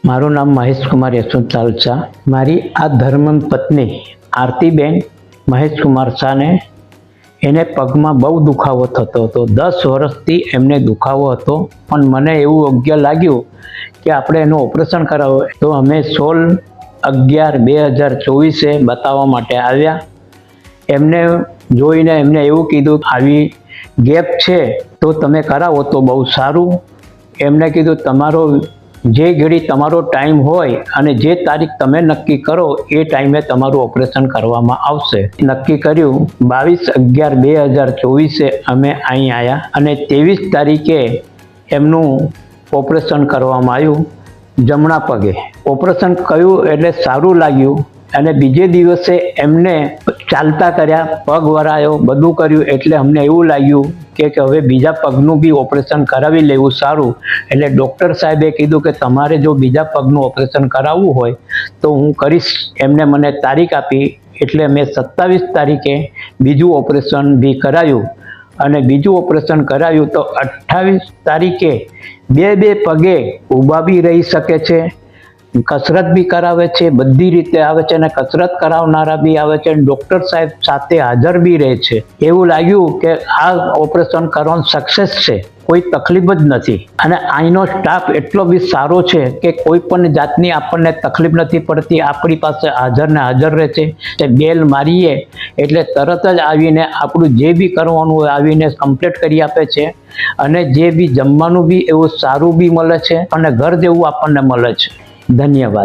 મારું નામ મહેશ કુમાર યશવંત શાહ. મારી આ ધર્મ પત્ની આરતીબેન મહેશ કુમાર શાહને એને પગમાં બહુ દુખાવો થતો હતો. 10 વર્ષથી એમને દુખાવો હતો, પણ મને એવું યોગ્ય લાગ્યું કે આપણે એનું ઓપરેશન કરાવવું. તો અમે 16/11/2024 બતાવવા માટે આવ્યા. એમને જોઈને એમને એવું કીધું આવી ગેપ છે તો તમે કરાવો તો બહુ સારું. એમને કીધું તમારો જે ઘડી તમારો ટાઈમ હોય અને જે તારીખ તમે નક્કી કરો એ ટાઈમે તમારું ઓપરેશન કરવામાં આવશે. નક્કી કર્યું 22/11/2024 અમે અહીં આવ્યા અને 23 તારીખે એમનું ઓપરેશન કરવામાં આવ્યું. જમણા પગે ઓપરેશન કર્યું એટલે સારું લાગ્યું અને બીજે દિવસે એમને ચાલતા કર્યા, પગ વરાયો, બધું કર્યું. એટલે અમને એવું લાગ્યું કે હવે બીજા પગનું બી ઓપરેશન કરાવી લેવું સારું. એટલે ડૉક્ટર સાહેબે કીધું કે તમારે જો બીજા પગનું ઓપરેશન કરાવવું હોય તો હું કરીશ. એમને મને તારીખ આપી એટલે મેં 27 તારીખે બીજું ઓપરેશન બી કરાવ્યું. અને બીજું ઓપરેશન કરાવ્યું તો 28 તારીખે બે પગે ઊભા બી રહી શકે છે, કસરત બી કરાવે છે, બધી રીતે આવે છે અને કસરત કરાવનારા બી આવે છે. ડૉક્ટર સાહેબ સાથે હાજર બી રહે છે. એવું લાગ્યું કે આ ઓપરેશન કરવાનું સક્સેસ છે, કોઈ તકલીફ જ નથી. અને અહીંનો સ્ટાફ એટલો બી સારો છે કે કોઈ પણ જાતની આપણને તકલીફ નથી પડતી. આપણી પાસે હાજર ને હાજર રહે છે. તે બેલ મારીએ એટલે તરત જ આવીને આપણું જે બી કરવાનું હોય આવીને કમ્પ્લીટ કરી આપે છે. અને જે બી જમવાનું બી એવું સારું બી મળે છે અને ઘર જેવું આપણને મળે છે. ધન્યવાદ.